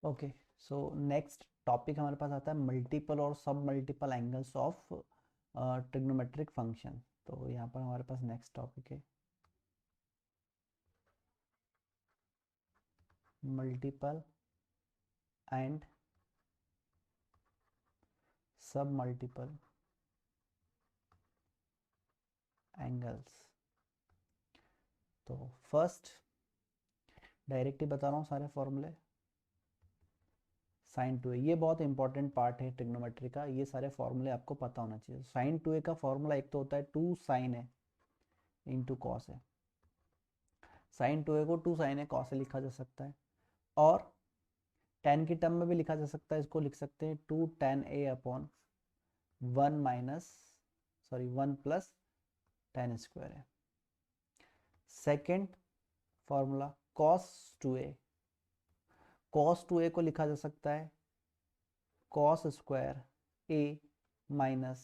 Okay, so next topic हमारे पास आता है मल्टीपल और सब multiple angles of trigonometric function. तो यहाँ पर हमारे पास नेक्स्ट टॉपिक है मल्टीपल एंड सब मल्टीपल एंगल्स। तो फर्स्ट डायरेक्ट ही बता रहा हूँ सारे फॉर्मूले। साइन टू ए, ये बहुत इंपॉर्टेंट पार्ट है ट्रिग्नोमेट्री का, ये सारे फॉर्मूले आपको पता होना चाहिए। साइन टू ए का फॉर्मूला एक तो होता है टू साइन है इंटू कॉस है। साइन टू ए को टू साइन है कॉस से लिखा जा सकता है, और टेन की टर्म में भी लिखा जा सकता है। इसको लिख सकते हैं two tan a upon one minus one plus tan square है। Second formula cos two a, cos two a को लिखा जा सकता है कॉस स्क्वायर ए माइनस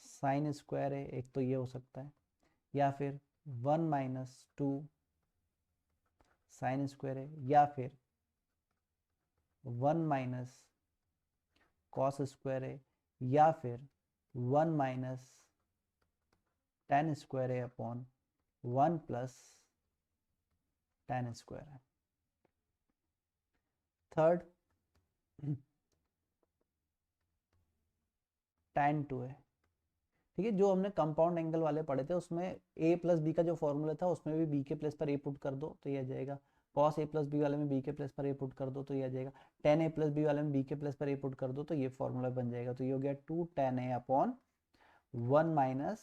साइन स्क्वायर है, एक तो ये हो सकता है, या फिर one minus two sine square है, या फिर वन माइनस कॉस स्क्वायर है, या फिर वन माइनस टेन स्क्वायर है upon one plus tan square है। थर्ड tan टू है, ठीक है। जो हमने कंपाउंड एंगल वाले पढ़े थे उसमें a प्लस बी का जो फॉर्मूला था उसमें भी b के प्लेस पर a पुट कर दो तो ये आ जाएगा। cos a प्लस बी वाले में b के प्लेस पर a पुट कर दो तो ये आ जाएगा। tan a प्लस बी वाले में b के प्लेस पर a पुट कर दो तो ये फॉर्मूला बन जाएगा। तो ये हो गया two tan a upon one minus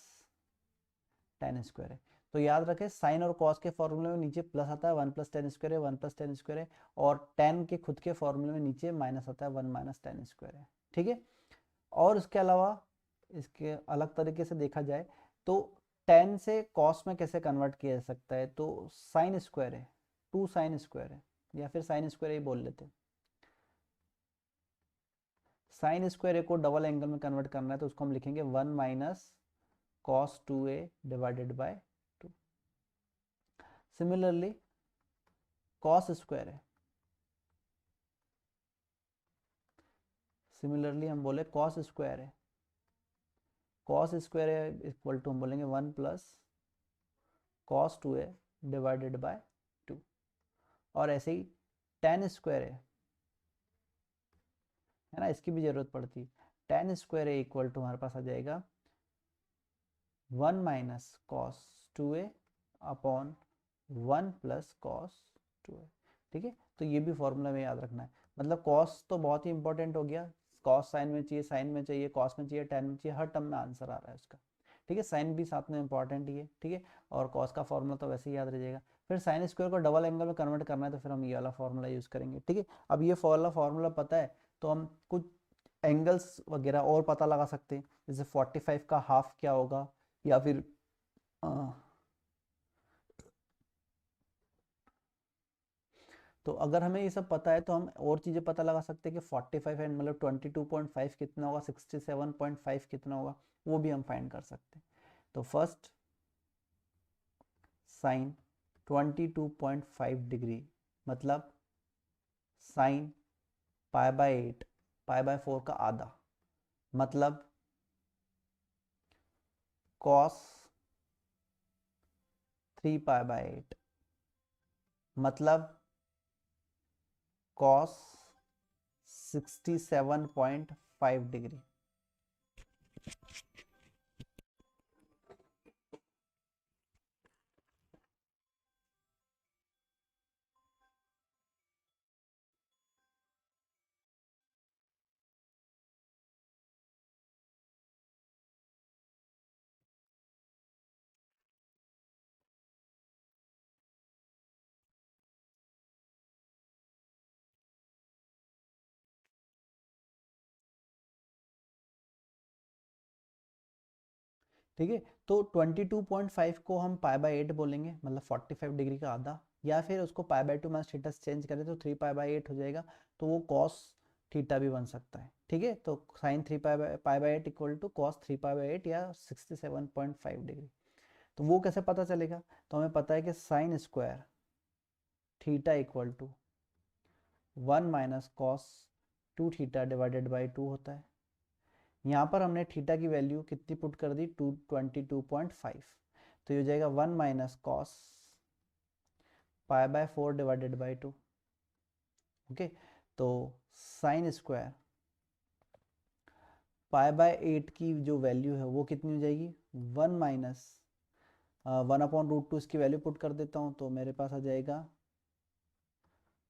tan square है। तो याद रखें साइन और कॉस के फॉर्मूले में नीचे प्लस आता है, वन प्लस टेन स्क्वायर है, वन प्लस टेन स्क्वायर है, और टेन के खुद के फॉर्मूले में नीचे माइनस आता है, वन माइनस टेन स्क्वायर है, ठीक है। और इसके अलावा इसके अलग तरीके से देखा जाए तो टेन से कॉस में कैसे कन्वर्ट किया जा सकता है, तो साइन स्क्वायर है, टू साइन स्क्वायर है, या फिर साइन स्क्वायर ही बोल लेते। साइन स्क्वायर को डबल एंगल में कन्वर्ट करना है तो उसको हम लिखेंगे one minus cos two A divided by two. Similarly cos square है, सिमिलरली हम बोले कॉस स्क्वायर है, कॉस स्क्वायर है इक्वल टू हम बोलेंगे one plus cos two A divided by two. और ऐसे ही टेन स्क्वायर है ना, इसकी भी जरूरत पड़ती है। Tan square A equal to हमारे पास आ जाएगा one minus cos two A upon one plus cos two A, ठीक है। तो ये भी फॉर्मूला में याद रखना है। मतलब कॉस तो बहुत ही इंपॉर्टेंट हो गया, कॉस साइन में चाहिए, साइन में चाहिए, कॉस में चाहिए, टेन में चाहिए, हर टर्म में आंसर आ रहा है उसका, ठीक है। साइन भी साथ में इंपॉर्टेंट ही है, ठीक है। और कॉस का फॉर्मूला तो वैसे ही याद रह जाएगा। फिर साइन स्क्वायर को डबल एंगल में कन्वर्ट करना है तो फिर हम ये वाला फॉर्मूला यूज़ करेंगे, ठीक है। अब ये फॉर्मूला पता है तो हम कुछ एंगल्स वगैरह और पता लगा सकते हैं, जैसे 45 का हाफ क्या होगा, या फिर तो अगर हमें ये सब पता है तो हम और चीज़ें पता लगा सकते हैं कि 45 एंड मतलब 22.5 कितना होगा, 67.5 कितना होगा, वो भी हम फाइंड कर सकते हैं। तो फर्स्ट साइन 22.5 डिग्री मतलब sign pi by 8, pi by 4 का आधा, मतलब कॉस 3 पाई बाय 8, मतलब कॉस 67.5 डिग्री। ठीक है, तो 22.5 को हम पाई बाय 8 बोलेंगे, मतलब 45 डिग्री का आधा, या फिर उसको pi by 2 minus theta change करें तो 3 पाई बाय 8 हो जाएगा, तो वो कॉस थीटा भी बन सकता है, ठीक है। तो sine 3 pi by 8 equal to cos 3 pi by 8 या 67.5 डिग्री। तो वो कैसे पता चलेगा, तो हमें पता है कि sine square theta equal to 1 minus cos 2 theta divided by 2 होता है। यहाँ पर हमने थीटा की वैल्यू कितनी पुट कर दी, 222.5, तो ये हो जाएगा 1 minus cos pi by 4 divided by 2। Okay, तो साइन स्क्वायर पाई बाय 8 की जो वैल्यू है वो कितनी हो जाएगी, 1 माइनस 1/√2, इसकी वैल्यू पुट कर देता हूँ तो मेरे पास आ जाएगा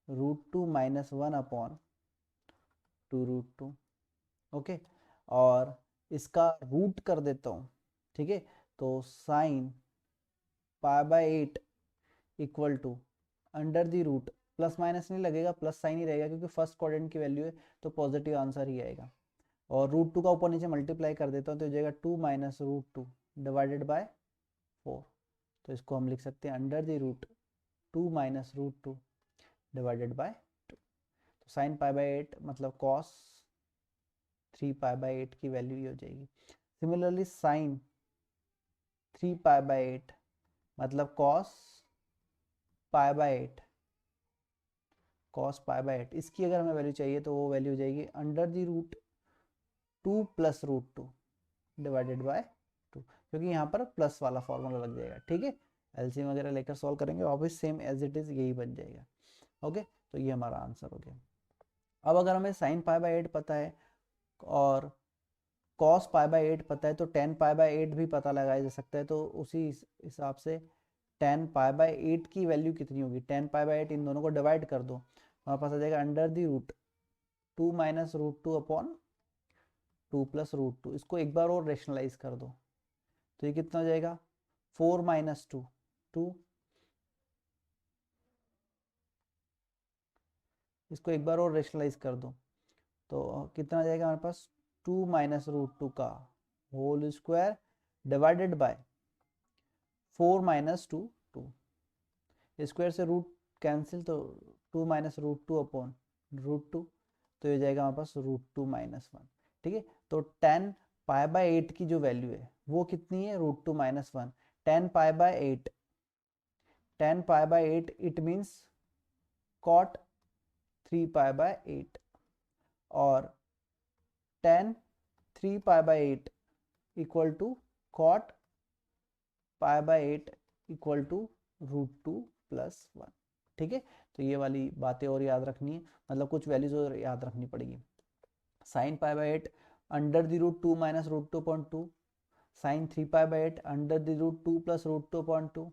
√2 माइनस 1/2√2। ओके, और इसका रूट कर देता हूँ, ठीक है, तो sine pi by 8 equal to under the root, plus minus नहीं लगेगा, प्लस साइन ही रहेगा क्योंकि फर्स्ट क्वाड्रेंट की वैल्यू है तो पॉजिटिव आंसर ही आएगा। और √2 का ऊपर नीचे मल्टीप्लाई कर देता हूँ तो हो जाएगा 2 माइनस √2 डिवाइडेड बाय 4। तो इसको हम लिख सकते हैं under the root 2 minus √2 divided by 2। तो साइन पाई बाय 8 मतलब कॉस 3 पाई बाय 8 की वैल्यू ये हो जाएगी। सिमिलरली साइन 3 पाई बाय 8 मतलब cos pi by 8, cos pi by 8, इसकी अगर हमें वैल्यू चाहिए तो वो वैल्यू हो जाएगी under the root 2 plus √2 divided by 2, क्योंकि यहाँ पर प्लस वाला फॉर्मूला लग जाएगा। ठीक है, एलसीएम वगैरह लेकर सॉल्व करेंगे, वापस सेम एज इट इज यही बन जाएगा। ओके, तो ये हमारा आंसर हो गया। अब अगर हमें साइन पाई बाय 8 पता है और कॉस पाई बाय 8 पता है तो टेन पाई बाय 8 भी पता लगाया जा सकता है। तो उसी हिसाब से टेन पाई बाय 8 की वैल्यू कितनी होगी, टेन पाई बाय 8 इन दोनों को डिवाइड कर दो, हमारे पास आ जाएगा under the root 2 minus √2 upon 2 plus √2। इसको एक बार और रेशनलाइज कर दो तो ये कितना हो जाएगा, 4 माइनस 2 2, इसको एक बार और रेशनलाइज कर दो तो कितना आ जाएगा हमारे पास, 2 माइनस √2 का whole square divided by 4 minus 2 2, square से रूट कैंसिल तो 2 माइनस √2 अपॉन √2, तो ये जाएगा हमारे पास √2 माइनस 1। ठीक है, तो 10 पाई बाय 8 की जो वैल्यू है वो कितनी है, √2 minus 1। 10 pi by 8, 10 pi by 8 it means cot 3 pi by 8, और 10 3 pi by 8 equal to cot pi by 8 equal to √2 plus 1। ठीक है, तो ये वाली बातें और याद रखनी है, मतलब कुछ वैल्यूज और याद रखनी पड़ेगी। Sine pi by 8 under the root 2 minus √2.2, sine 3 pi by 8 under the root 2 plus √2.2,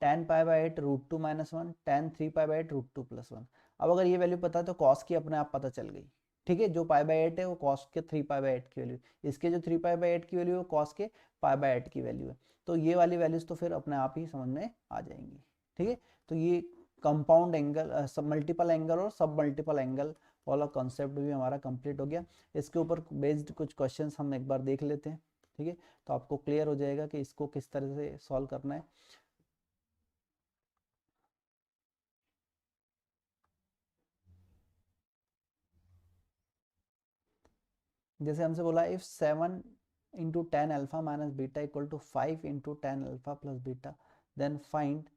tan pi by 8 √2 minus 1, tan 3 pi by 8 √2 plus 1। अब अगर ये वैल्यू पता है तो कॉस की अपने आप पता चल गई। ठीक है, जो पाई बाय 8 है वो कॉस के 3 पाई बाय 8 की वैल्यू, इसके जो 3 पाई बाय 8 की वैल्यू है कॉस के पाई बाय 8 की वैल्यू है। तो ये वाली वैल्यूज तो फिर अपने आप ही समझ में आ जाएंगी। ठीक है, तो ये कंपाउंड एंगल, सब मल्टीपल एंगल और सब मल्टीपल एंगल वाला कॉन्सेप्ट भी हमारा कंप्लीट हो गया। इसके ऊपर बेस्ड कुछ क्वेश्चंस हम एक बार देख लेते हैं। ठीक है, तो आपको क्लियर हो जाएगा कि इसको किस तरह से सॉल्व करना है। जैसे हमसे बोला if 7 into tan alpha minus beta equal to 5 into tan alpha plus beta, then find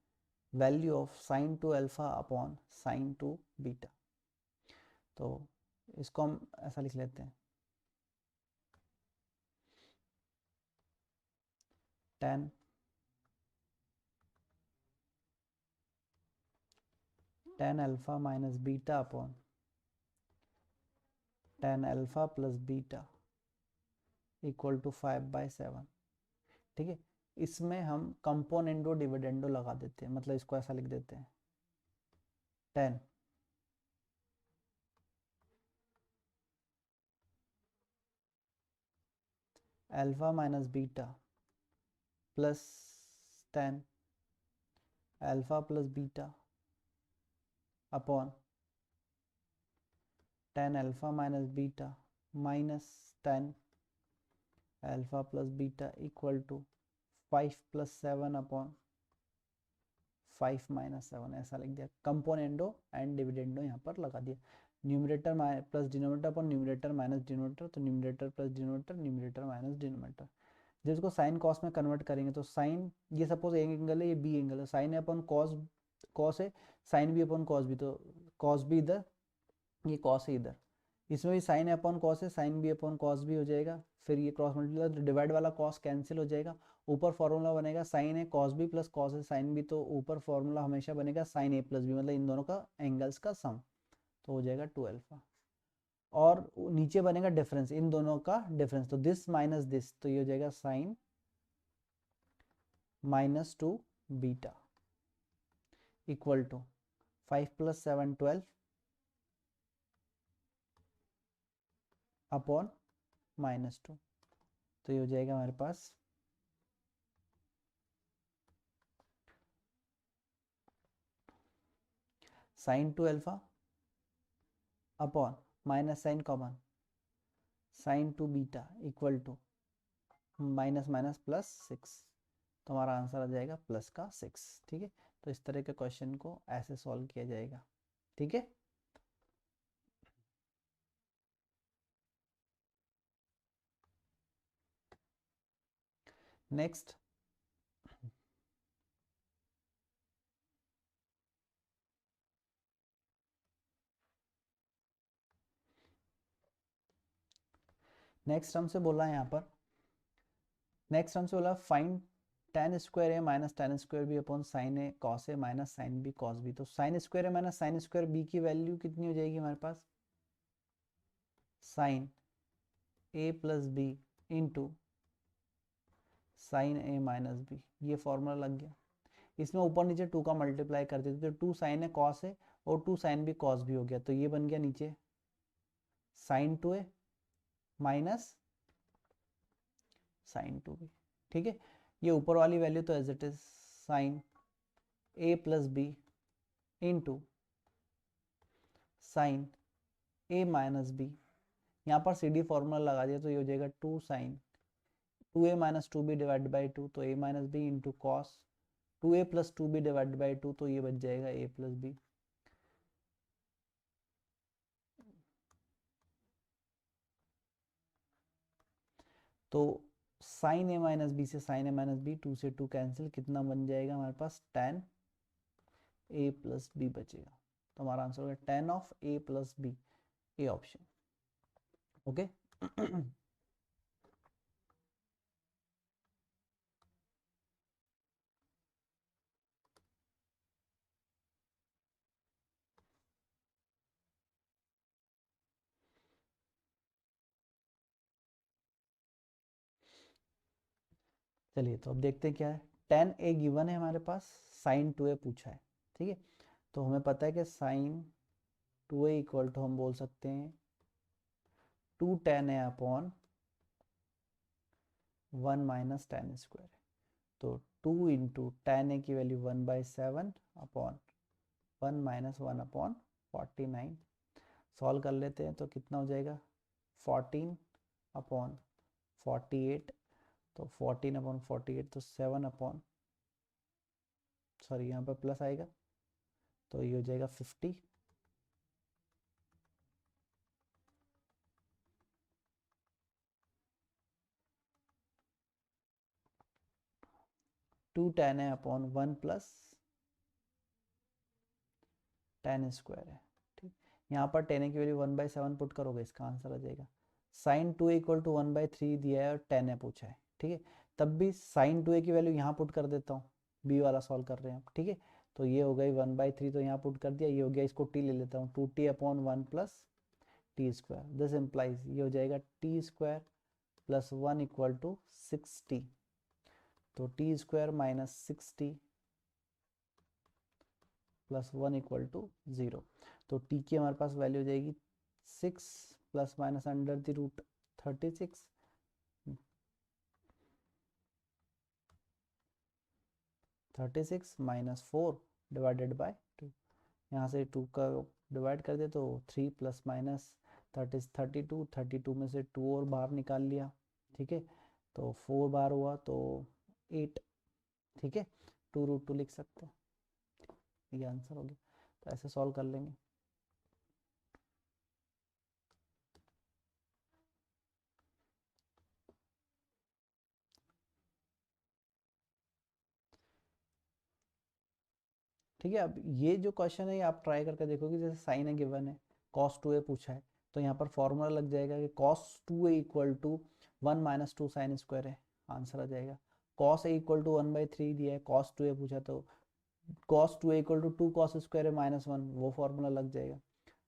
value of sine two alpha upon sine two beta. तो इसको हम ऐसा लिख लेते हैं, tan alpha minus beta upon tan alpha plus beta equal to 5/7। ठीक है, इसमें हम कंपोनेंडो डिविडेंडो लगा देते हैं, मतलब इसको ऐसा लिख देते हैं, 10 alpha minus beta plus 10 alpha plus beta upon 10 alpha minus beta minus 10 alpha plus beta equal to 5 plus 7 upon 5 minus 7, ऐसा लिख दिया। कंपोनेंडो एंड डिविडेंडो यहाँ पर लगा दिया, numerator plus denominator upon numerator minus denominator, तो numerator plus denominator, numerator minus denominator. जिसको sine cos में कन्वर्ट करेंगे तो साइन, ये सपोज ए एंगल है, ये बी एंगल है, साइन है अपॉन कॉस कॉस है, sine B upon cos B, तो कॉस बी इधर, ये कॉस है इधर, इसमें भी साइन अपॉन कॉस है, साइन बी अपॉन कॉस भी हो जाएगा, फिर ये क्रॉस मल्टीप्लाई तो डिवाइड वाला कॉस कैंसिल हो जाएगा, ऊपर फॉर्मूला बनेगा साइन है कॉस बी प्लस कॉस है साइन बी, तो ऊपर फॉर्मूला हमेशा बनेगा साइन ए प्लस बी, मतलब इन दोनों का एंगल्स का सम, तो हो जाएगा 2 अल्फा, और नीचे बनेगा डिफरेंस, इन दोनों का डिफरेंस, तो दिस माइनस दिस, तो ये हो जाएगा sine -2 beta equal to 5 + 7 12 upon -2, तो ये हो जाएगा हमारे पास sine 2 alpha upon minus sine common sine 2 beta equal to minus minus plus 6, तो हमारा आंसर आ जाएगा प्लस का 6। ठीक है, तो इस तरह के क्वेश्चन को ऐसे सॉल्व किया जाएगा। ठीक है, नेक्स्ट नेक्स्ट हमसे बोला है यहाँ पर, नेक्स्ट हमसे बोला find tan square A minus tan square B upon sine A cos A minus sine B cos B, तो साइन स्क्वायर ए माइनस साइन स्क्वायर बी की वैल्यू कितनी हो जाएगी हमारे पास, साइन ए प्लस बी इंटू साइन ए minus B, ये formula लग गया। इसमें ऊपर नीचे 2 का मल्टीप्लाई कर देते, तो 2 साइन है कॉस है और 2 साइन भी कॉस भी हो गया, तो ये बन गया नीचे sine 2 a minus sine 2 b. ठीक है, ये ऊपर वाली वैल्यू तो as it is sine A plus B into sine A minus b, यहाँ पर सी डी फॉर्मूला लगा दिया, तो ये हो जाएगा 2 sign 2a minus 2b divide by 2, तो a minus b into cos 2a plus 2b divide by 2, तो ये बच जाएगा a प्लस बी। तो साइन ए माइनस बी से साइन ए माइनस बी, 2 से 2 कैंसिल, कितना बन जाएगा हमारे पास tan a प्लस बी बचेगा, तो हमारा आंसर होगा tan of a plus b, a option. Okay चलिए, तो अब देखते हैं क्या है। tan a गिवन है हमारे पास, sin 2a पूछा है। ठीक है, तो हमें पता है कि sin 2a इक्वल टू हम बोल सकते हैं 2 tan a upon 1 minus tan square, तो 2 इंटू tan a की value 1/7 upon 1 minus 1 upon 49, solve कर लेते हैं तो कितना हो जाएगा 14 अपॉन 48, तो 14 अपॉन 48, तो 7 अपॉन, सॉरी यहाँ पर प्लस आएगा, तो ये हो जाएगा 50, टू tan है अपॉन 1 प्लस tan स्क्वायर है। ठीक, यहाँ पर tan की वैल्यू 1/7 पुट करोगे, इसका आंसर आ जाएगा साइन 2 इक्वल टू 1/3 दिया है और tan है पूछा है। ठीक है, तब भी साइन 2a की वैल्यू यहाँ पुट कर देता हूँ, बी वाला सॉल्व कर रहे हैं आप। ठीक है, तो ये हो गई 1/3, तो यहाँ पुट कर दिया, ये हो गया, इसको t ले लेता हूँ, 2t upon 1 plus t square, this implies ये हो जाएगा t square plus 1 equal to 6t, तो t square minus 6t plus 1 equal to 0, तो t की हमारे पास वैल्यू हो जाएगी 6 plus minus under the root 36, 36 minus 4 divided by 2, यहाँ से 2 का डिवाइड कर दे तो 3 प्लस माइनस 32 में से 2 और बाहर निकाल लिया। ठीक है, तो 4 बार हुआ तो 8। ठीक है, 2√2 लिख सकते हैं, ये आंसर हो गया, तो ऐसे सॉल्व कर लेंगे। ठीक है। अब ये जो क्वेश्चन है ये आप ट्राई करके देखोगे, जैसे साइन है गिवन है, cos 2a पूछा है, तो यहाँ पर फॉर्मूला लग जाएगा कि cos 2a equal to 1 minus 2 sine square है, आंसर आ जाएगा। cos a इक्वल टू 1/3 दिया है, cos 2a पूछा तो cos 2a equal to 2 cos square है माइनस 1, वो फॉर्मूला लग जाएगा।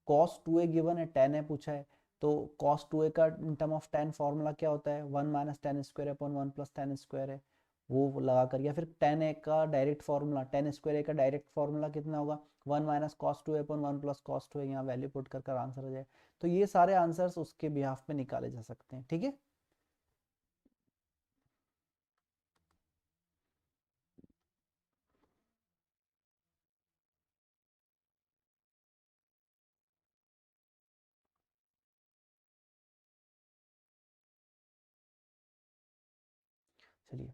cos 2a गिवन है, tan है पूछा है, तो cos 2a का इन टर्म ऑफ tan फॉर्मूला क्या होता है, 1 minus tan square upon 1 plus tan square है, वो लगा कर, या फिर tan a का direct formula, tan square a का डायरेक्ट फार्मूला कितना होगा, 1 minus cos 2a upon 1 plus cos 2a, यहाँ वैल्यू पुट कर आंसर हो जाए। तो ये सारे आंसर्स उसके बिहाफ में निकाले जा सकते हैं, ठीक है। चलिए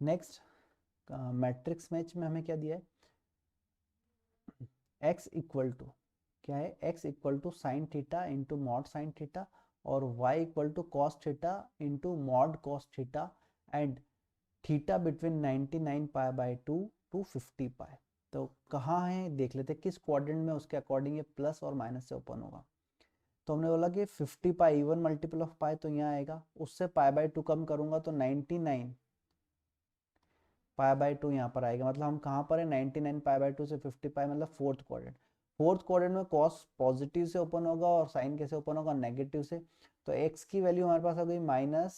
नेक्स्ट, मैट्रिक्स मैच में हमें क्या दिया है, x इक्वल टू क्या है, x equal to sine theta into mod sine theta, और y equal to cos theta into mod cos theta, and theta between 99 pi by 2 to 50 pi. तो कहाँ है देख लेते हैं, किस क्वाड्रेंट में, उसके अकॉर्डिंग ये प्लस और माइनस से ओपन होगा। तो हमने बोला कि 50 पाई इवन मल्टीपल ऑफ पाई, तो यहाँ आएगा, उससे पाई बाई 2 कम करूंगा तो 99 पाई बाई 2 यहाँ पर आएगा। मतलब हम कहाँ पर है, 99 पाई बाई 2 से 50 पाई, मतलब फोर्थ क्वाड्रेंट। फोर्थ क्वाड्रेंट में कॉस पॉजिटिव से ओपन होगा और साइन कैसे ओपन होगा, नेगेटिव से। तो एक्स की वैल्यू हमारे पास हो गई माइनस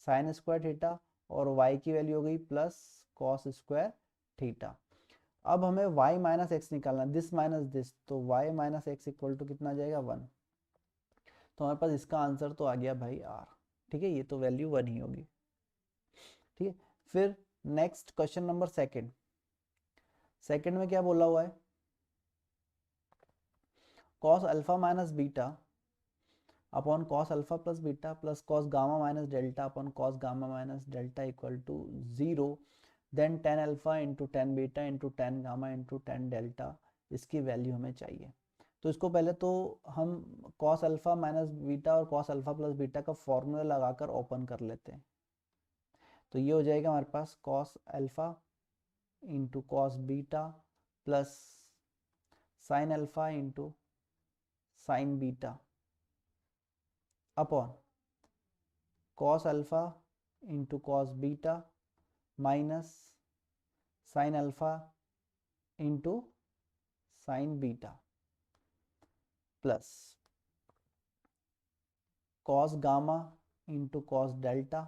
साइन स्क्वायर थीटा, और y की वैल्यू हो गई प्लस कॉस स्क्वायर थीटा। अब हमें y माइनस एक्स निकालना, दिस माइनस दिस, तो y minus x equal to कितना आ जाएगा, 1। तो हमारे पास इसका आंसर तो आ गया भाई r, ठीक है, ये तो वैल्यू 1 ही होगी, ठीक है। फिर next question number second, second में क्या बोला हुआ है, cos alpha minus beta upon cos alpha plus beta plus cos gamma minus delta upon cos gamma minus delta equal to 0, then tan alpha into tan beta into tan gamma into tan delta, इसकी value हमें चाहिए। तो इसको पहले तो हम cos alpha minus beta और cos alpha plus beta का फॉर्मूला लगाकर ओपन कर लेते हैं। तो ये हो जाएगा हमारे पास cos alpha into cos beta plus sine alpha into sine beta upon cos alpha into cos beta minus sine alpha into sine beta plus cos gamma into cos delta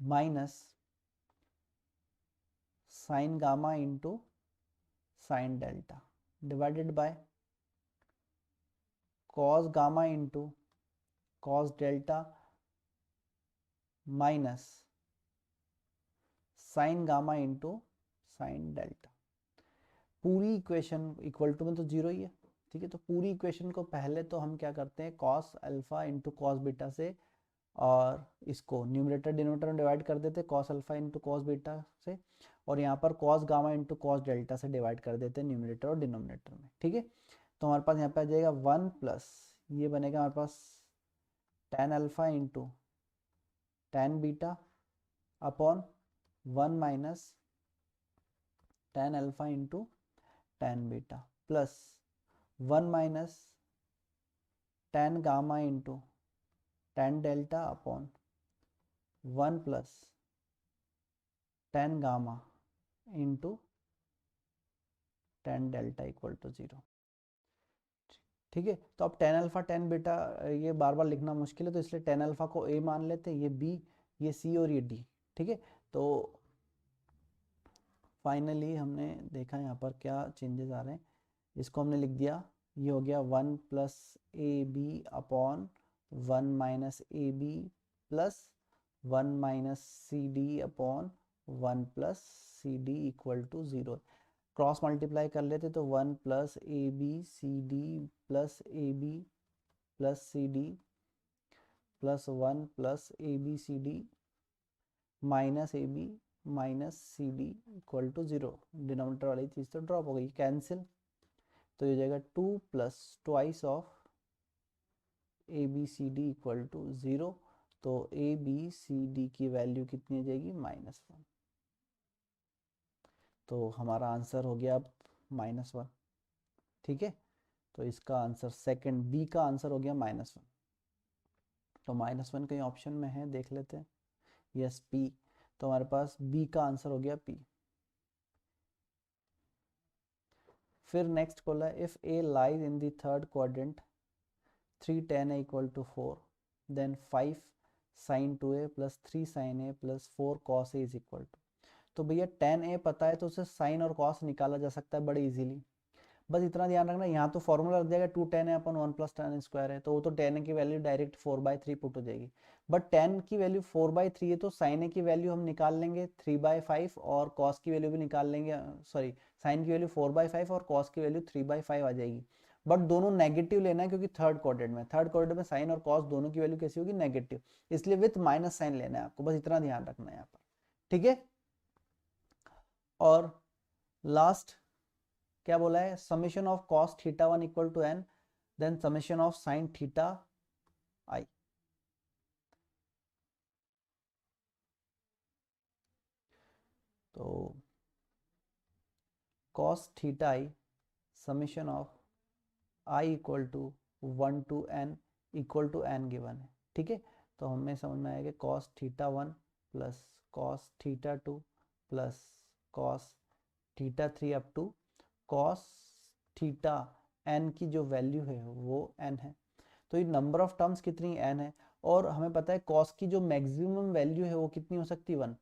minus sine gamma into sine delta divided by cos gamma into cos delta minus sine gamma into sine delta. पूरी equation equal to में तो zero ही है, ठीक है। तो पूरी equation को पहले तो हम क्या करते हैं, cos alpha into cos beta से, और इसको न्यूमरेटर डिनोमिनेटर में डिवाइड कर देते, cos alpha into cos beta से, और यहाँ पर cos gamma into cos delta से डिवाइड कर देते हैं न्यूमरेटर और डिनोमिनेटर में, ठीक है। तो हमारे पास यहाँ पे आ जाएगा 1 प्लस, ये बनेगा हमारे पास tan alpha into tan beta upon 1 minus tan alpha into tan beta plus 1 minus tan gamma into tan delta upon 1 plus tan gamma into tan delta equal to 0, ठीक है। तो अब टेन अल्फा टेन बीटा ये बार बार लिखना मुश्किल है, तो इसलिए टेन अल्फा को ए मान लेते हैं, ये बी, ये सी और ये डी, ठीक है। तो फाइनली हमने देखा यहाँ पर क्या चेंजेस आ रहे हैं, इसको हमने लिख दिया, ये हो गया 1 plus A B upon 1 minus A B plus 1 minus C D upon 1 plus C D equal to 0। Cross multiply कर लेते तो 1 plus A B C D plus A B plus C D plus 1 plus A B C D minus A B minus C D equal to 0। Denominator वाली चीज़ तो drop हो गई, cancel, तो ये हो जाएगा 2 plus twice of A B C D equal to 0, तो ए बी सी डी की वैल्यू कितनी आ जाएगी -1। तो हमारा आंसर हो गया अब -1। ठीक है, तो इसका आंसर सेकंड बी का आंसर हो गया -1। तो -1 कहीं ऑप्शन में है, देख लेते हैं। Yes, P. तो हमारे पास बी का आंसर हो गया पी। फिर नेक्स्ट बोला if A lies in the third quadrant 3 tan a equal to 4 then 5 sin 2a plus 3 sin a plus 4 cos a is equal to. तो भैया tan a पता है तो उसे sin और cos निकाला जा सकता है बड़े इजीली। बस इतना ध्यान रखना, यहाँ तो फॉर्मूला लग जाएगा 2 tan a upon 1 plus tan square है, तो वो तो tan a की वैल्यू डायरेक्ट 4/3 पुट हो जाएगी। बट tan की वैल्यू 4/3 है तो sin a की वैल्यू हम निकाल लेंगे 3/5 और cos की वैल्यू भी निकाल लेंगे, सॉरी sin की वैल्यू 4/5 और cos की वैल्यू 3/5 आ जाएगी। बट दोनों नेगेटिव लेना है क्योंकि थर्ड क्वाड्रेंट में sin और cos दोनों की वैल्यू कैसी होगी, नेगेटिव, इसलिए विथ माइनस साइन लेना है आपको, बस इतना ध्यान रखना है यहाँ पर। ठीक है, और लास्ट क्या बोला है, summation of cos θ1 equal to n then summation of sin θi। तो cos θi summation of i equal to 1 to n equal to n given है। ठीक है, तो हमें समझ में आएगा cos θ1 plus cos θ2 plus cos θ3 up to cos theta n की जो वैल्यू है वो n है। तो ये नंबर ऑफ टर्म्स कितनी n है, और हमें पता है cos की जो मैक्सिमम वैल्यू है वो कितनी हो सकती है 1।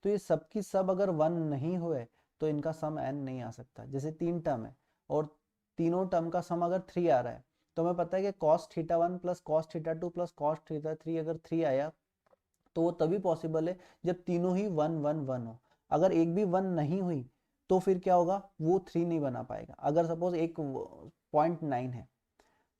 तो ये सब की सब अगर 1 नहीं हुए तो इनका सम n नहीं आ सकता। जैसे 3 टर्म है और तीनों टर्म का सम अगर 3 आ रहा है, तो हमें पता है कि cos θ1 plus cos θ2 plus cos θ3 अगर 3 आया तो वो तभी पॉसिबल है जब तीनों ही 1 1 1 हो। अगर एक भी 1 नहीं हुई तो फिर क्या होगा, वो 3 नहीं बना पाएगा। अगर सपोज एक 0.9 है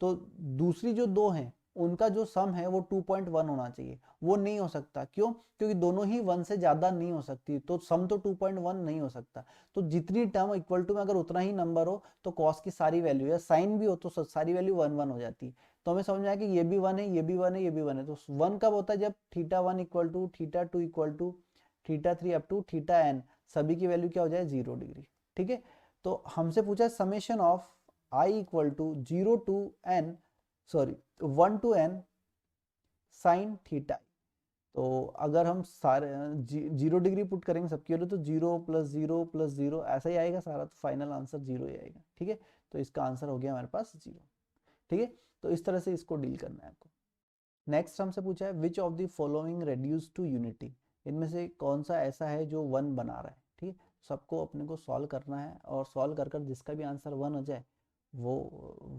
तो दूसरी जो दो हैं उनका जो सम है वो 2.1 होना चाहिए, वो नहीं हो सकता। क्यों? क्योंकि दोनों ही 1 से ज्यादा नहीं हो सकती, तो सम तो 2.1 नहीं हो सकता। तो जितनी टर्म इक्वल टू में अगर उतना ही नंबर हो तो कॉस की सारी वैल्यू या साइन भी हो तो सारी वैल्यू 1 1 हो जाती है। तो हमें समझ में आया कि ये भी 1 है, ये भी 1 है, ये भी 1 है। तो 1 कब होता है, जब θ1 equal to θ2 equal to θ3 up to θn सभी की वैल्यू क्या हो जाए, 0 डिग्री। ठीक है, तो हमसे पूछा summation of i equal to 0 to n, sorry 1 to n sine theta. तो अगर हम सारे 0 डिग्री पुट करेंगे सबके लिए तो 0 प्लस 0 प्लस 0 ऐसा ही आएगा सारा, तो फाइनल आंसर 0 ही आएगा। ठीक है, तो इसका आंसर हो गया हमारे पास 0। ठीक है, तो इस तरह से इसको डील करना है आपको। नेक्स्ट हमसे पूछा है which of the following reduce to unity, इनमें से कौन सा ऐसा है जो 1 बना रहा है। ठीक है, सबको अपने को सॉल्व करना है और सॉल्व कर जिसका भी आंसर 1 हो जाए वो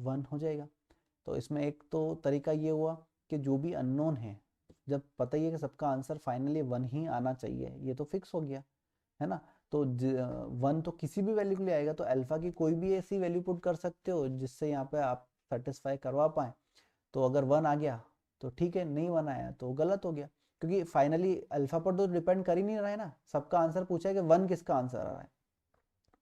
1 हो जाएगा। तो इसमें एक तो तरीका ये हुआ कि जो भी अननोन है, जब पता ही है कि सबका आंसर फाइनली 1 ही आना चाहिए, ये तो फिक्स हो गया है ना। तो 1 तो किसी भी वैल्यू के लिए आएगा, तो अल्फा की कोई भी ऐसी वैल्यू पुट कर सकते हो जिससे यहाँ पे आप सेटिस्फाई करवा पाए। तो अगर 1 आ गया तो ठीक है, नहीं 1 आया तो गलत हो गया, क्योंकि फाइनली अल्फा पर तो डिपेंड कर ही नहीं रहा है ना। सबका आंसर पूछा है कि 1 किसका आंसर आ रहा है,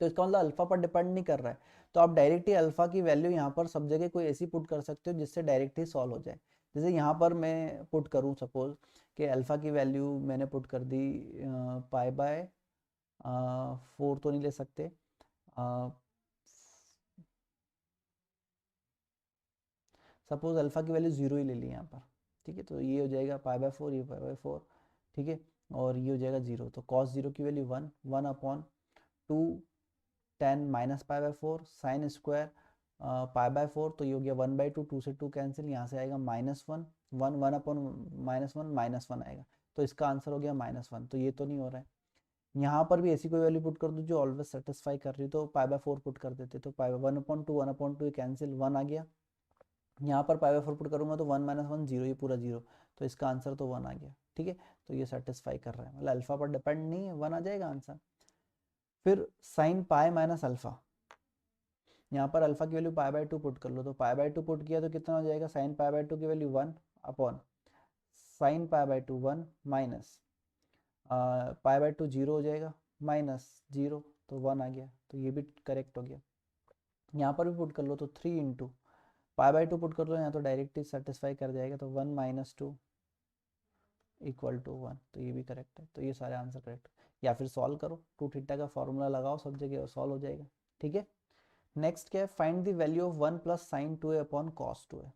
तो इसका मतलब अल्फा पर डिपेंड नहीं कर रहा है। तो आप डायरेक्ट ही अल्फा की वैल्यू यहाँ पर सब जगह कोई ऐसी पुट कर सकते हो जिससे डायरेक्ट ही सॉल्व हो जाए। जैसे यहाँ पर मैं पुट करूँ सपोज कि अल्फा की वैल्यू मैंने पुट कर दी पाई बाय 4 तो नहीं ले सकते, सपोज अल्फा की वैल्यू 0 ही ले ली यहाँ पर। ठीक है, तो ये हो जाएगा पाई बाय 4, ये पाई बाय 4। ठीक है, और ये हो जाएगा 0, तो कॉस 0 की value 1 1 upon 2 10 minus pi by 4 sine square pi by 4, तो ये हो गया 1/2, 2 से 2 कैंसिल, यहाँ से आएगा -1 1 1 अपॉन -1 -1 आएगा। तो इसका आंसर हो गया -1। तो ये तो नहीं हो रहा है। यहाँ पर भी ऐसी कोई वैल्यू पुट कर दो जो ऑलवेज सेटिस्फाई कर रही, तो पाई बाय 4 पुट कर देते, तो पाई 1/2 कैंसिल 1 आ गया। यहाँ पर पाई बाय 4 पुट करूंगा तो 1 - 1 0, ये पूरा 0, तो इसका आंसर तो 1 आ गया। ठीक है, तो ये सेटिस्फाई कर रहा है, मतलब अल्फा पर डिपेंड नहीं है, 1 आ जाएगा आंसर। फिर साइन पाई माइनस अल्फा, यहाँ पर अल्फा की वैल्यू पाई बाय 2 पुट कर लो, तो पाई बाय 2 पुट किया तो कितना हो जाएगा, साइन पाई बाय 2 की value 1 upon sine pi bye 2 1 minus pi by 2 0 हो जाएगा -0, तो 1 आ गया, तो ये भी करेक्ट हो गया। यहाँ पर भी पुट कर लो तो 3 इंटू पाई/2 पुट कर दो यहाँ तो डायरेक्ट ही सेटिस्फाई कर जाएगा, तो 1 - 2 = 1, तो ये भी करेक्ट है। तो ये सारे आंसर करेक्ट, या फिर सॉल्व करो, 2 थीटा का फॉर्मूला लगाओ सब जगह और सॉल्व हो जाएगा। ठीक है, नेक्स्ट क्या है, find the value of 1 + sin 2a upon cos 2a।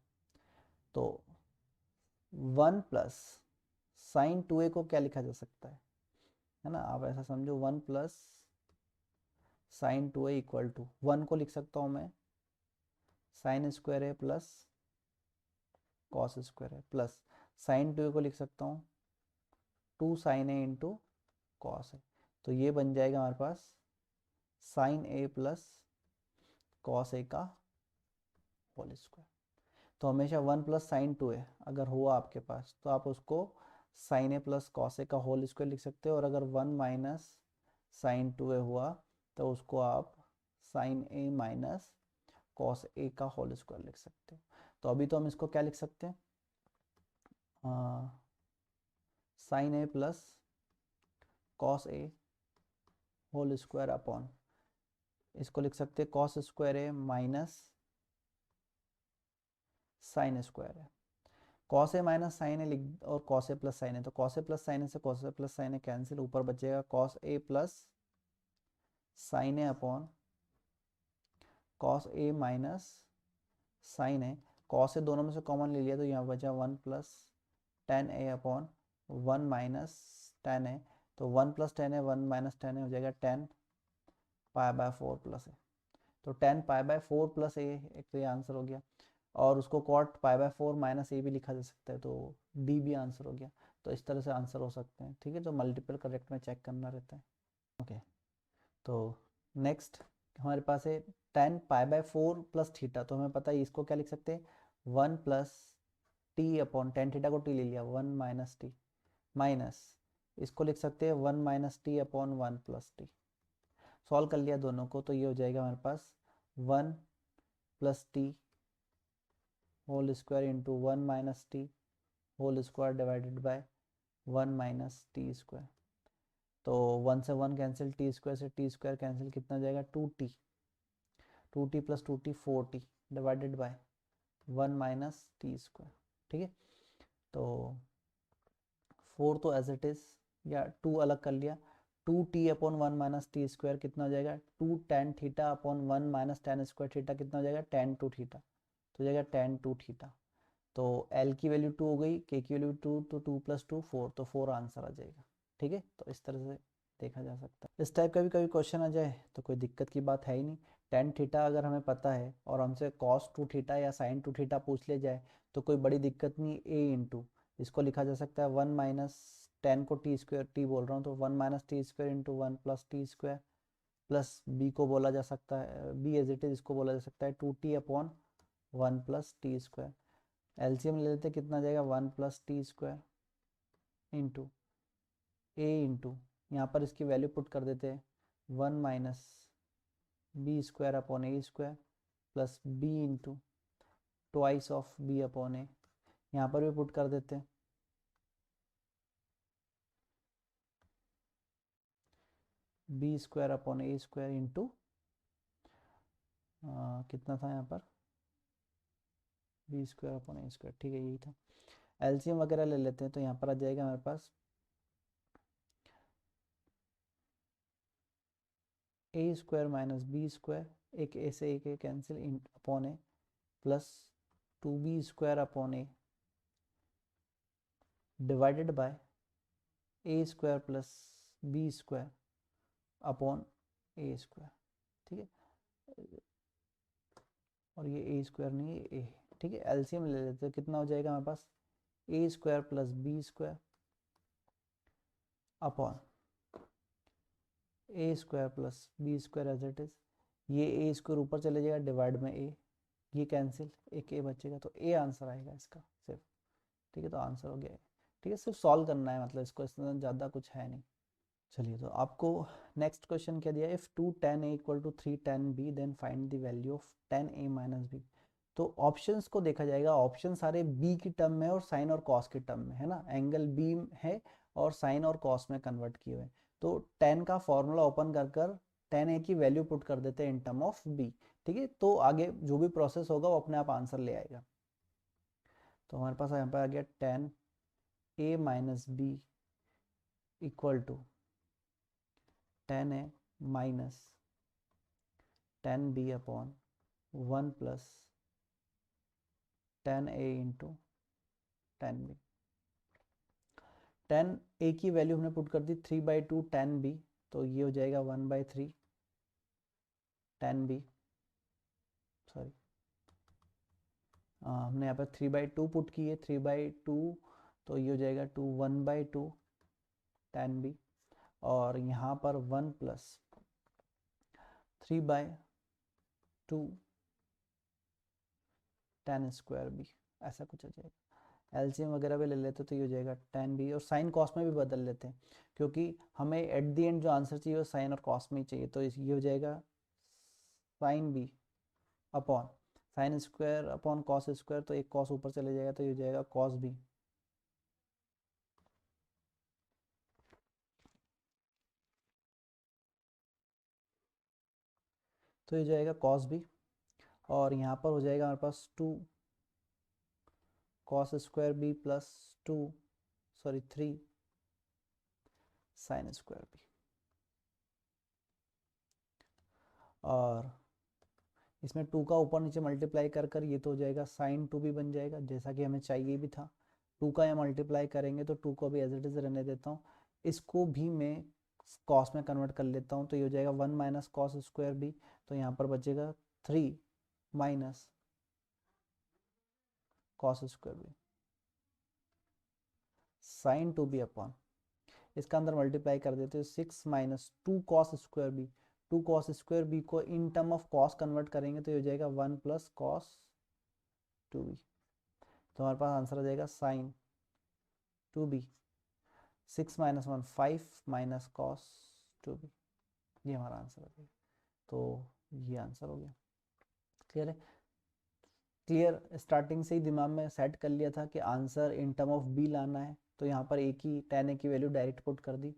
तो 1 + sin 2a को क्या लिखा जा सकता है ना, आप ऐसा समझो, 1 + sin 2a = 1 को लिख सकता हूँ मैं sin square a plus cos square a, plus sin 2a को लिख सकता हूँ 2 sin a into cos a। तो ये बन जाएगा हमारे पास sin a plus cos a का होल स्क्वायर। तो हमेशा 1 + sin 2a अगर हुआ आपके पास तो आप उसको sin a plus cos a का होल स्क्वायर लिख सकते हो, और अगर 1 - sin 2a हुआ तो उसको आप sin a minus cos a का होल स्क्वायर लिख सकते हो। तो अभी तो हम इसको क्या लिख सकते हैं, sin a plus cos a whole square upon, इसको लिख सकते हैं cos square a minus sin square है। cos a minus sin a लिख, और cos a plus sin a, तो cos a plus sin a से cos a plus sin a cancel, ऊपर बचेगा cos a plus sin a upon cos a minus sin a। cos a दोनों में से common ले लिया तो यहाँ बचा 1 + tan a upon 1 minus tan a। तो 1 + tan a 1 minus tan a हो जाएगा tan π/4 प्लस a। तो tan π/4 प्लस a, एक तो ये आंसर हो गया, और उसको cot π/4 माइनस a भी लिखा जा सकता है, तो d भी आंसर हो गया। तो इस तरह से आंसर हो सकते हैं। ठीक है, तो मल्टीपल करेक्ट में चेक करना रहता है। ओके, तो नेक्स्ट हमारे पास है tan π/4 प्लस थीटा। तो हमें पता है इसको क्या लिख सकते हैं, 1 + t अपॉन, tan थीटा को t ले लिया, 1 - t माइनस, इसको लिख सकते हैं 1 - t अपॉन 1 + t। सॉल्व कर लिया दोनों को, तो ये हो जाएगा हमारे पास 1 + t whole square into 1 - t whole square divided by 1 - t square. तो 1 से 1 कैंसिल, t स्क्वायर से t स्क्वायर कैंसिल, कितना जाएगा 2t, 2t + 2t 4t divided by 1 - t square. ठीक है, तो 4 तो एज इट इज, या 2 अलग कर लिया, 2t अपॉन 1 - t स्क्वायर कितना हो जाएगा, 2 tan theta upon 1 - tan square theta कितना हो जाएगा, tan 2 थीटा, तो हो जाएगा tan 2 थीटा। तो L की वैल्यू 2 हो गई, K की वैल्यू 2, तो 2 + 2 4, तो 4 आंसर आ जाएगा। ठीक है, तो इस तरह से देखा जा सकता है। इस टाइप का भी कभी क्वेश्चन आ जाए तो कोई दिक्कत की बात है ही नहीं। tan थीटा अगर हमें पता है और हमसे cos 2 थीटा या sin 2 थीटा पूछ ले जाए तो कोई बड़ी दिक्कत नहीं। a इंटू, इसको लिखा जा सकता है 1 माइनस tan को t स्क्वायर, t बोल रहा हूँ, तो 1 - t square into 1 + t square, plus b को बोला जा सकता है, b एज इट इज इसको बोला जा सकता है 2t upon 1 + t square. LCM ले लेते, कितना जाएगा 1 + t square into a into, यहाँ पर इसकी वैल्यू पुट कर देते हैं 1 - b square upon a square plus b into twice of b upon a, यहाँ पर भी पुट कर देते हैं b square upon a square into कितना था यहाँ पर, b square upon a square. ठीक है, यही था। एलसीएम वगैरह ले लेते हैं, तो यहाँ पर आ जाएगा हमारे पास a square minus b square, एक a से एक cancel upon a, plus 2b square upon a divided by a square plus b square upon a square. ठीक है, और ये a स्क्वायर नहीं है, a। ठीक है, एलसीएम ले लेते हैं, कितना हो जाएगा हमारे पास a square plus b square upon a square plus b square as it is, ये a स्क्वायर ऊपर चले जाएगा डिवाइड में a, ये कैंसिल, एक a बचेगा, तो a आंसर आएगा इसका सिर्फ। ठीक है, तो आंसर हो गया है। ठीक है, सिर्फ सॉल्व करना है, मतलब इसको इसमें ज़्यादा कुछ है नहीं। चलिए, तो आपको नेक्स्ट क्वेश्चन क्या दिया, if 2 tan a = 3 tan b then find the value of tan a - b। तो ऑप्शंस को देखा जाएगा, ऑप्शन सारे b की टर्म में और साइन और कॉस की टर्म में है ना, एंगल b है और साइन और कॉस में कन्वर्ट किए हुए। तो tan का फॉर्मूला ओपन कर कर 10a की वैल्यू पुट कर देते हैं इन टर्म ऑफ b, ठीक है। तो आगे जो भी प्रोसेस होगा वो अपने आप आंसर ले आएगा। तो हमारे पास यहाँ पर आ गया 10a minus B equal to 10a minus 10b upon 1 plus 10a into 10b। 10a की वैल्यू हमने पुट कर दी 3/2 10b, तो ये हो जाएगा 1/3 10b, सॉरी हमने यहाँ पर 3/2 पुट की है, 3/2, तो ये हो जाएगा 1/2 10b, और यहाँ पर 1 प्लस 3/2 10 स्क्वायर b, ऐसा कुछ हो जाएगा। एलसीएम वगैरह भी ले लेते तो ये हो जाएगा 10b, और साइन कॉस में भी बदल लेते हैं क्योंकि हमें एट दी एंड जो आंसर चाहिए वो साइन और कॉस में ही चाहिए। तो ये हो जाएगा sine b upon sine square upon cos square, तो एक कॉस ऊपर चले जाएगा तो ये हो जाएगा कॉस b। तो ये जाएगा कॉस b, और यहाँ पर हो जाएगा हमारे पास 2 cos square b plus 3 sine square b, और इसमें 2 का ऊपर नीचे मल्टीप्लाई कर कर ये तो हो जाएगा साइन 2 भी बन जाएगा, जैसा कि हमें चाहिए भी था। 2 का यहाँ मल्टीप्लाई करेंगे तो 2 को भी एज इट इज़ रहने देता हूँ, इसको भी मैं कॉस में कन्वर्ट कर लेता हूँ, तो ये हो जाएगा 1 माइनस कॉस स्क्वायर बी, तो यहाँ पर बचेगा 3 minus cos square B sine 2b upon, इसका अंदर मल्टीप्लाई कर देते हो 6 minus 2 cos square B, 2 cos square B को in term of cos convert करेंगे तो ये हो जाएगा 1 प्लस कॉस 2b, तो हमारे पास आंसर आ जाएगा sign 2b, 6 minus 1 5 minus cos 2b, ये हमारा आंसर हो गया। तो ये आंसर हो गया। क्लियर है? क्लियर, स्टार्टिंग से ही दिमाग में सेट कर लिया था कि answer in term of B लाना है, तो यहाँ पर एक ही 10a की वैल्यू डायरेक्ट पुट कर दी,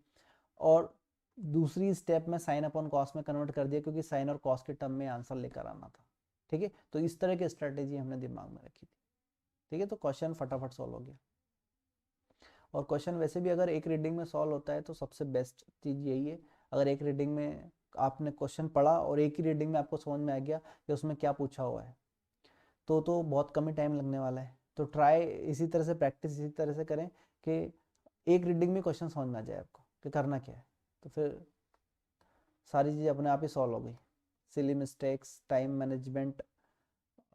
और दूसरी स्टेप में साइन अपॉन कॉस में कन्वर्ट कर दिया क्योंकि साइन और कॉस के टर्म में आंसर लेकर आना था। ठीक है, तो इस तरह की स्ट्रेटेजी हमने दिमाग में रखी थी। ठीक है, तो क्वेश्चन फटाफट सॉल्व हो गया। और क्वेश्चन वैसे भी अगर एक रीडिंग में सॉल्व होता है तो सबसे बेस्ट चीज़ यही है, अगर एक रीडिंग में आपने क्वेश्चन पढ़ा और एक ही रीडिंग में आपको समझ में आ गया कि उसमें क्या पूछा हुआ है, तो बहुत कम ही टाइम लगने वाला है। तो ट्राई इसी तरह से, प्रैक्टिस इसी तरह से करें कि एक रीडिंग में क्वेश्चन समझ में आ जाए आपको कि करना क्या है, तो फिर सारी चीज़ अपने आप ही सॉल्व हो गई। सिली मिस्टेक्स, टाइम मैनेजमेंट,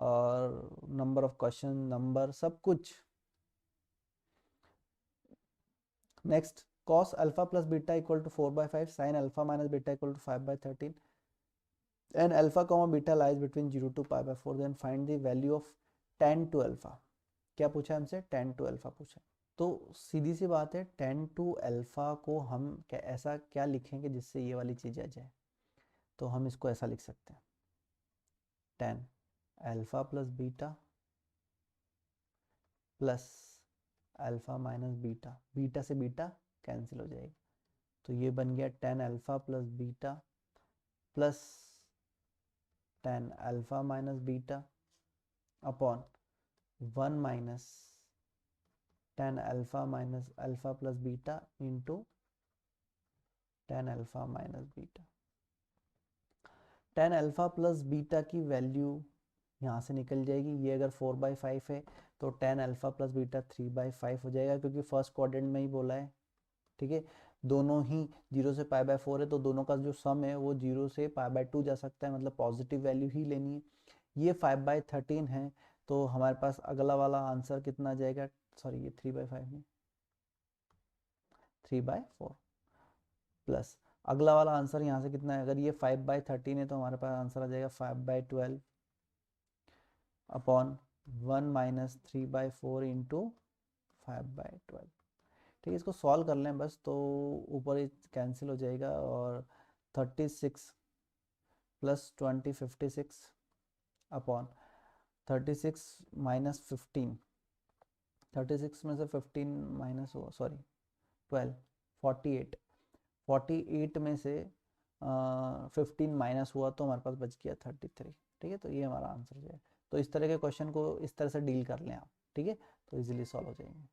और नंबर ऑफ क्वेश्चन, नंबर, सब कुछ। Next, cos alpha plus beta equal to 4/5, sin alpha minus beta equal to 5/13, and alpha comma beta lies between 0 to π/4, then find the value of tan two alpha. क्या पूछा हमसे? tan two alpha पूछा। तो सीधी सी बात है, tan two alpha को हम क्या ऐसा क्या लिखेंगे जिससे ये वाली चीज़ आ जाए, तो हम इसको ऐसा लिख सकते हैं, tan alpha plus beta plus alpha minus beta, beta से बीटा कैंसिल हो जाएगा, तो ये बन गया tan alpha plus beta plus tan alpha minus beta upon 1 minus tan alpha minus alpha plus beta into tan alpha minus beta. tan alpha plus beta की value यहाँ से निकल जाएगी, ये अगर 4/5 है तो tan अल्फा प्लस बीटा 3/5 हो जाएगा, क्योंकि फर्स्ट क्वाड्रेंट में ही बोला है। ठीक है, दोनों ही 0 से π/4 है, तो दोनों का जो सम है वो 0 से π/2 जा सकता है, मतलब पॉजिटिव वैल्यू ही लेनी है। ये 5/13 है, तो हमारे पास अगला वाला आंसर कितना आ जाएगा, सॉरी ये 3/5 में 3/4 प्लस अगला वाला आंसर यहाँ से कितना है, अगर ये 5/13 है तो हमारे पास आंसर आ जाएगा 5/12 अपॉन 1 माइनस 3/4 इंटू 5/12। ठीक है, इसको सॉल्व कर लें बस, तो ऊपर ही कैंसिल हो जाएगा, और 36 प्लस 20 56 अपॉन 36 माइनस 15, 36 में से 15 माइनस हुआ, सॉरी 12, 48 में से 15 माइनस हुआ तो हमारे पास बच गया 33। ठीक है, तो ये हमारा आंसर जो है। तो इस तरह के क्वेश्चन को इस तरह से डील कर लें आप, ठीक है, तो इजीली सॉल्व हो जाएंगे।